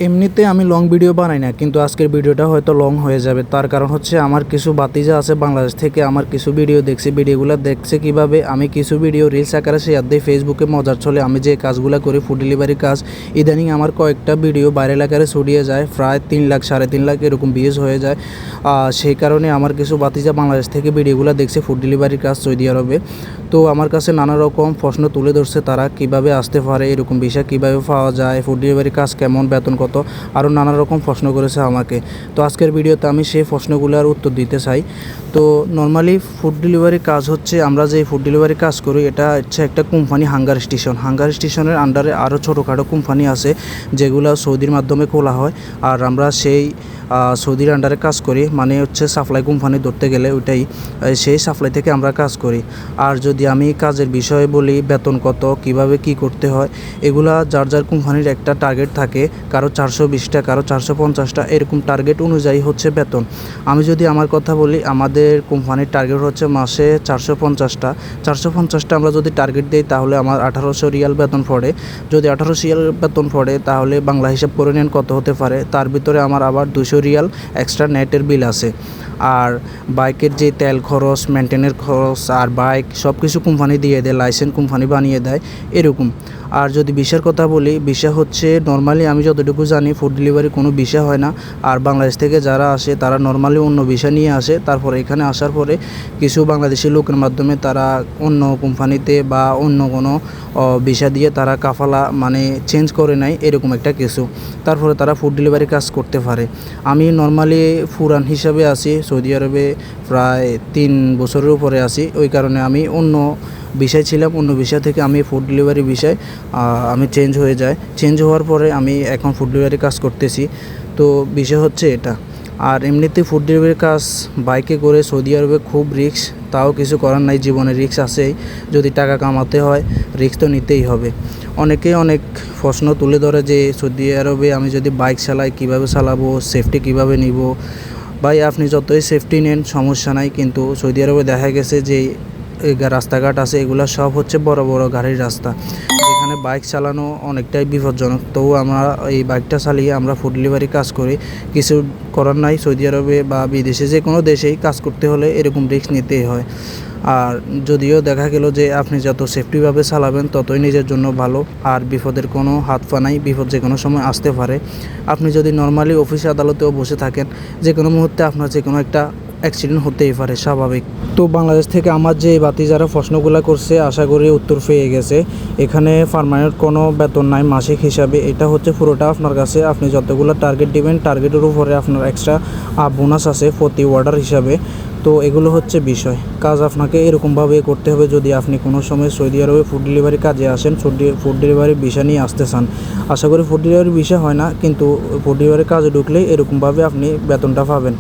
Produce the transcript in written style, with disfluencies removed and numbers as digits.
এমনিতে আমি long video বানাই না, কিন্তু আজকের ভিডিওটা হয়তো লং হয়ে যাবে। তার কারণ হচ্ছে আমার কিছু ভাতিজা আছে বাংলাদেশ থেকে, আমার কিছু ভিডিও দেখছে, ভিডিওগুলো দেখছে কিভাবে আমি কিছু ভিডিও রিলস আকারে শেয়ার দিই ফেসবুকে মজার ছলে। আমি যে কাজগুলো করি ফুড ডেলিভারি কাজ, ইদানিং আমার কয়েকটা ভিডিও ভাইরাল আকারে ছড়িয়ে যায়, প্রায় 3 লাখ 3.5 লাখ এরকম ভিউজ হয়ে যায়। সেই কারণে আমার কিছু ভাতিজা বাংলাদেশ থেকে ভিডিওগুলো দেখছে ফুড ডেলিভারির কাজ সৌদি আরবে। তো আমার কাছে নানা রকম প্রশ্ন তুলে ধরছে, তারা কিভাবে আসতে পারে, এরকম ভিসা কীভাবে পাওয়া যায়, ফুড ডেলিভারি কাজ কেমন, বেতন কত, আরও নানা রকম প্রশ্ন করেছে আমাকে। তো আজকের ভিডিওতে আমি সেই প্রশ্নগুলোর উত্তর দিতে চাই। তো নর্মালি ফুড ডেলিভারি কাজ হচ্ছে, আমরা যে ফুড ডেলিভারি কাজ করি এটা হচ্ছে একটা কোম্পানি, হাঙ্গার স্টেশনের আন্ডারে আরও ছোটোখাটো কোম্পানি আছে যেগুলো সৌদির মাধ্যমে খোলা হয়। আর আমরা সেই সৌদির আন্ডারে কাজ করি, মানে হচ্ছে সাপ্লাই কোম্পানি ধরতে গেলে ওইটাই, সেই সাপ্লাই থেকে আমরা কাজ করি। আর যদি আমি কাজের বিষয়ে বলি, বেতন কত, কিভাবে কি করতে হয়, এগুলা যার যার কোম্পানির একটা টার্গেট থাকে, কারো 420টা, কারো 450টা, এরকম টার্গেট অনুযায়ী হচ্ছে বেতন। আমি যদি আমার কথা বলি, আমাদের কোম্পানির টার্গেট হচ্ছে মাসে 450টা আমরা যদি টার্গেট দিই তাহলে আমার 1800 রিয়াল বেতন পড়ে। যদি 1800 রিয়াল বেতন পড়ে তাহলে বাংলা হিসাব করে নেন কত হতে পারে। তার ভিতরে আমার আবার 200 রিয়াল এক্সট্রা নেটের বিল আছে। আর বাইকের যে তেল খরচ, মেনটেনের খরচ, আর বাইক সব কিছু কোম্পানি দিয়ে দেয়, লাইসেন্স কোম্পানি বানিয়ে দেয় এরকম। আর যদি ভিসার কথা বলি, ভিসা হচ্ছে নর্মালি আমি যতটুকু জানি ফুড ডেলিভারি কোনো ভিসা হয় না। আর বাংলাদেশ থেকে যারা আসে তারা নর্মালি অন্য ভিসা নিয়ে আসে, তারপরে এখানে আসার পরে কিছু বাংলাদেশি লোকের মাধ্যমে তারা অন্য কোম্পানিতে বা অন্য কোনো ভিসা দিয়ে তারা কাফালা মানে চেঞ্জ করে নেয়, এরকম একটা কিছু। তারপরে তারা ফুড ডেলিভারি কাজ করতে পারে। আমি নর্মালি ফুরান হিসাবে আছি সৌদি আরবে, প্রায় 3 বছরের উপরে আছি। ওই কারণে আমি অন্য বিষয় ছিলাম, অন্য বিষয় থেকে আমি ফুড ডেলিভারি বিষয় আমি চেঞ্জ হওয়ার পরে আমি এখন ফুড ডেলিভারি কাজ করতেছি। তো বিষয় হচ্ছে এটা। আর এমনিতে ফুড ডেলিভারি কাজ বাইকে করে সৌদি আরবে খুব রিস্ক, তাও কিছু করার নাই, জীবনে রিস্ক আছেই। যদি টাকা কামাতে হয় রিস্ক তো নিতেই হবে। অনেকে অনেক প্রশ্ন তুলে ধরে যে সৌদি আরবে আমি যদি বাইক চালাই কীভাবে চালাবো, সেফটি কীভাবে নিব। ভাই আপনি যতই সেফটি নেন সমস্যা নাই, কিন্তু সৌদি আরবে দেখা গেছে যে রাস্তাঘাট আছে এগুলো সব হচ্ছে বড় বড় গাড়ির রাস্তা, যেখানে বাইক চালানো অনেকটাই বিপজ্জনক। তবু আমরা এই বাইকটা চালিয়ে আমরা ফুড ডেলিভারি কাজ করি, কিছু করার নাই। সৌদি আরবে বা বিদেশে যে কোনো দেশেই কাজ করতে হলে এরকম রিস্ক নিতেই হয়। আর যদিও দেখা গেল যে আপনি যত সেফটিভাবে চালাবেন ততই নিজের জন্য ভালো। আর বিপদের কোনো হাত পা নাই, বিপদ যে কোনো সময় আসতে পারে। আপনি যদি নর্মালি অফিস আদালতেও বসে থাকেন, যে কোনো মুহূর্তে আপনার যে কোনো একটা অ্যাক্সিডেন্ট হতেই পারে, স্বাভাবিক। তো বাংলাদেশ থেকে আমার যে বাতি যারা প্রশ্নগুলো করছে আশা করি উত্তর পেয়ে গেছে। এখানে পার্মানেন্ট কোনো বেতন নাই মাসিক হিসাবে, এটা হচ্ছে পুরোটা আপনার কাছে। আপনি যতগুলো টার্গেট দিবেন টার্গেটের উপরে আপনার এক্সট্রা বোনাস আছে প্রতি অর্ডার হিসাবে। তো এগুলো হচ্ছে বিষয়। কাজ আপনাকে এরকমভাবে করতে হবে যদি আপনি কোনো সময় সৌদি আরবে ফুড ডেলিভারি কাজে আসেন, ফুড ডেলিভারি ভিসা নিয়ে আসতে চান। আশা করি ফুড ডেলিভারি ভিসা হয় না, কিন্তু ফুড ডেলিভারি কাজে ঢুকলেই এরকমভাবে আপনি বেতনটা পাবেন।